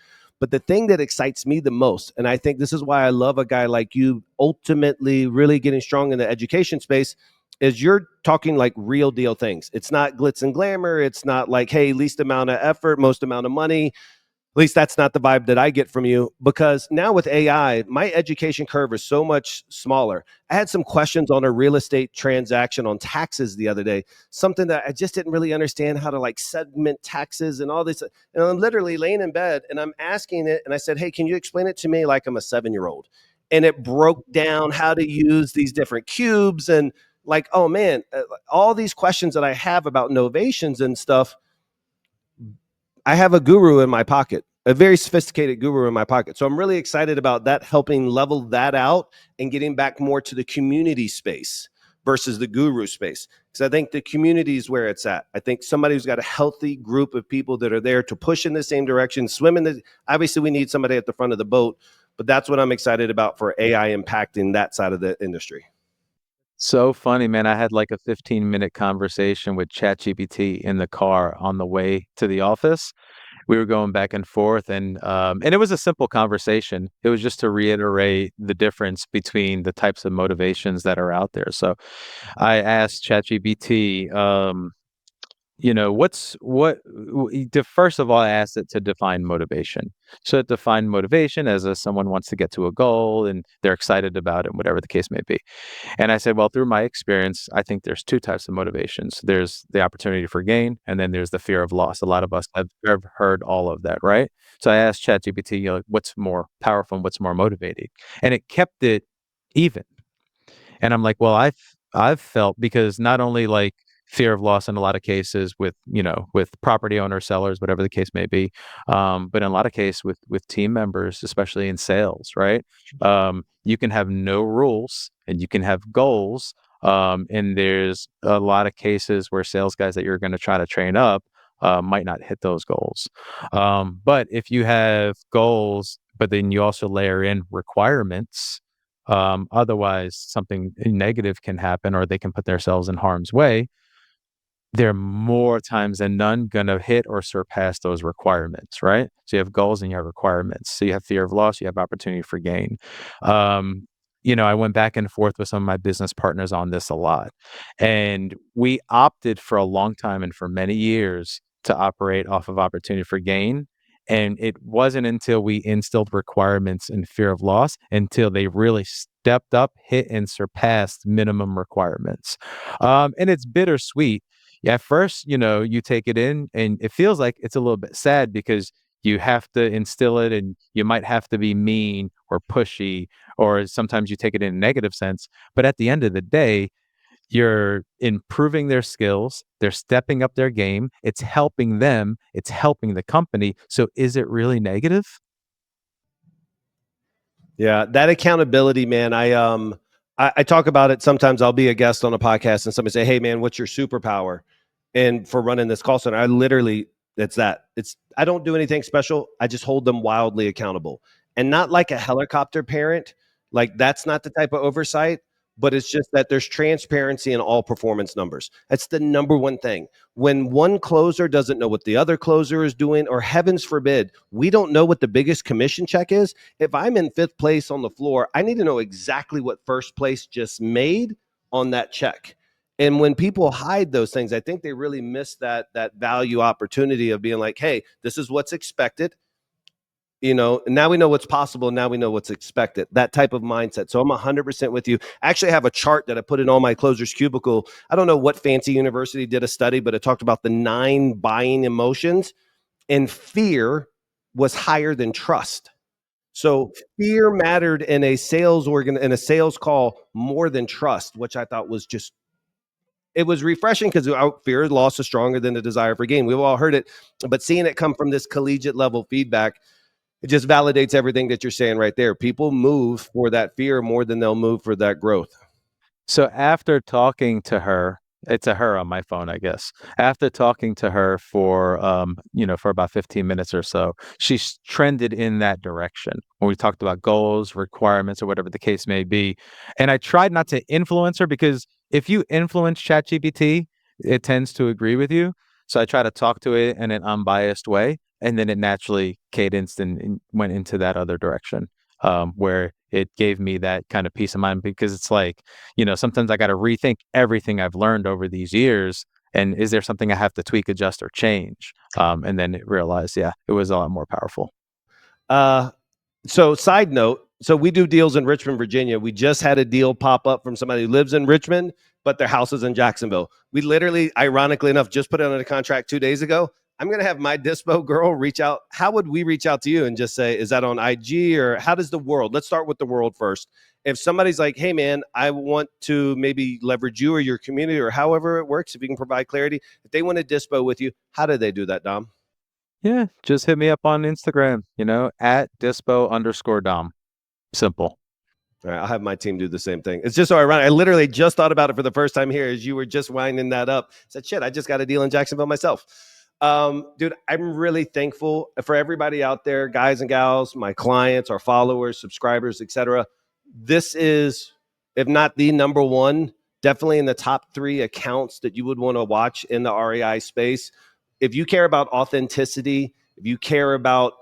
[SPEAKER 1] But the thing that excites me the most, and I think this is why I love a guy like you ultimately really getting strong in the education space, is you're talking like real deal things. It's not glitz and glamour. It's not like, hey, least amount of effort, most amount of money. At least that's not the vibe that I get from you, because now with AI, my education curve is so much smaller. I had some questions on a real estate transaction on taxes the other day, something that I just didn't really understand how to like segment taxes and all this. And I'm literally laying in bed and I'm asking it. And I said, hey, can you explain it to me like I'm a 7-year-old? And it broke down how to use these different cubes and like, oh man, all these questions that I have about novations and stuff. I have a guru in my pocket, a very sophisticated guru in my pocket. So I'm really excited about that, helping level that out and getting back more to the community space versus the guru space. Because I think the community is where it's at. I think somebody who's got a healthy group of people that are there to push in the same direction, swim in the, obviously we need somebody at the front of the boat, but that's what I'm excited about for AI impacting that side of the industry.
[SPEAKER 2] So funny, man. I had like a 15-minute conversation with ChatGPT in the car on the way to the office. We were going back and forth and it was a simple conversation. It was just to reiterate the difference between the types of motivations that are out there. So I asked ChatGPT, first of all, I asked it to define motivation. So it defined motivation as someone wants to get to a goal and they're excited about it, whatever the case may be. And I said, well, through my experience, I think there's two types of motivations. There's the opportunity for gain, and then there's the fear of loss. A lot of us have heard all of that, right? So I asked ChatGPT, what's more powerful and what's more motivating? And it kept it even. And I'm like, well, I've felt because not only like fear of loss in a lot of cases with, with property owners, sellers, whatever the case may be, but in a lot of cases with team members, especially in sales, right? You can have no rules and you can have goals. And there's a lot of cases where sales guys that you're going to try to train up might not hit those goals. But if you have goals, but then you also layer in requirements, otherwise something negative can happen or they can put themselves in harm's way. They're more times than none gonna hit or surpass those requirements, right? So you have goals and you have requirements. So you have fear of loss, you have opportunity for gain. I went back and forth with some of my business partners on this a lot. And we opted for a long time and for many years to operate off of opportunity for gain. And it wasn't until we instilled requirements and fear of loss until they really stepped up, hit, and surpassed minimum requirements. And it's bittersweet. Yeah, at first, you take it in and it feels like it's a little bit sad because you have to instill it and you might have to be mean or pushy, or sometimes you take it in a negative sense. But at the end of the day, you're improving their skills, they're stepping up their game, it's helping them, it's helping the company. So is it really negative?
[SPEAKER 1] Yeah, that accountability, man. I talk about it sometimes. I'll be a guest on a podcast and somebody say, "Hey, man, what's your superpower?" And for running this call center, I literally, I don't do anything special. I just hold them wildly accountable, and not like a helicopter parent. Like, that's not the type of oversight, but it's just that there's transparency in all performance numbers. That's the number one thing. When one closer doesn't know what the other closer is doing, or heavens forbid, we don't know what the biggest commission check is. If I'm in fifth place on the floor, I need to know exactly what first place just made on that check. And when people hide those things, I think they really miss that value opportunity of being like, hey, this is what's expected. Now we know what's possible. Now we know what's expected. That type of mindset. So I'm 100% with you. I actually have a chart that I put in all my closers cubicle. I don't know what fancy university did a study, but it talked about the 9 buying emotions, and fear was higher than trust. So fear mattered in a in a sales call more than trust, which I thought was just, it was refreshing, because fear of loss is stronger than the desire for gain. We've all heard it, but seeing it come from this collegiate level feedback, it just validates everything that you're saying right there. People move for that fear more than they'll move for that growth.
[SPEAKER 2] So after talking to her, it's a her on my phone, I guess. After talking to her for for about 15 minutes or so, she's trended in that direction. When we talked about goals, requirements, or whatever the case may be. And I tried not to influence her, because if you influence ChatGPT, it tends to agree with you. So I try to talk to it in an unbiased way, and then it naturally cadenced and went into that other direction, where it gave me that kind of peace of mind, because it's like, sometimes I got to rethink everything I've learned over these years. And is there something I have to tweak, adjust, or change? And then it realized, yeah, it was a lot more powerful.
[SPEAKER 1] So side note, so we do deals in Richmond, Virginia. We just had a deal pop up from somebody who lives in Richmond, but their house is in Jacksonville. We literally, ironically enough, just put it under contract 2 days ago. I'm going to have my Dispo girl reach out. How would we reach out to you and just say, is that on IG, or how does the world? Let's start with the world first. If somebody's like, hey man, I want to maybe leverage you or your community, or however it works, if you can provide clarity, if they want to Dispo with you, how do they do that, Dom?
[SPEAKER 2] Yeah, just hit me up on Instagram, at dispo_dom. Simple.
[SPEAKER 1] All right, I'll have my team do the same thing. It's just so ironic. I literally just thought about it for the first time here as you were just winding that up. I said, shit, I just got a deal in Jacksonville myself. Dude, I'm really thankful for everybody out there, guys and gals, my clients, our followers, subscribers, etc. This is, if not the number one, definitely in the top 3 accounts that you would want to watch in the REI space. If you care about authenticity, if you care about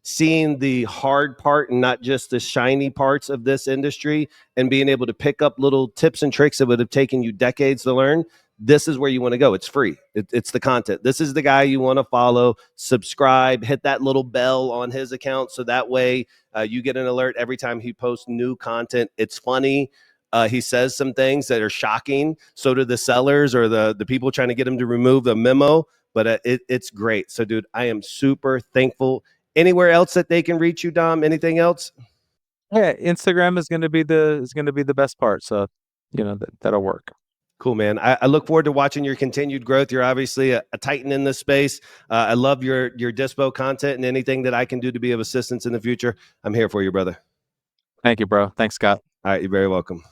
[SPEAKER 1] seeing the hard part and not just the shiny parts of this industry, and being able to pick up little tips and tricks that would have taken you decades to learn, this is where you want to go. It's free. It's the content. This is the guy you want to follow, subscribe, hit that little bell on his account, so that way you get an alert every time he posts new content. It's funny. He says some things that are shocking. So do the sellers or the people trying to get him to remove the memo. But it's great. So, dude, I am super thankful. Anywhere else that they can reach you, Dom? Anything else?
[SPEAKER 2] Yeah, Instagram is going to be the best part. So, that'll work.
[SPEAKER 1] Cool, man. I look forward to watching your continued growth. You're obviously a titan in this space. I love your Dispo content, and anything that I can do to be of assistance in the future, I'm here for you, brother.
[SPEAKER 2] Thank you, bro. Thanks, Scott.
[SPEAKER 1] All right, you're very welcome.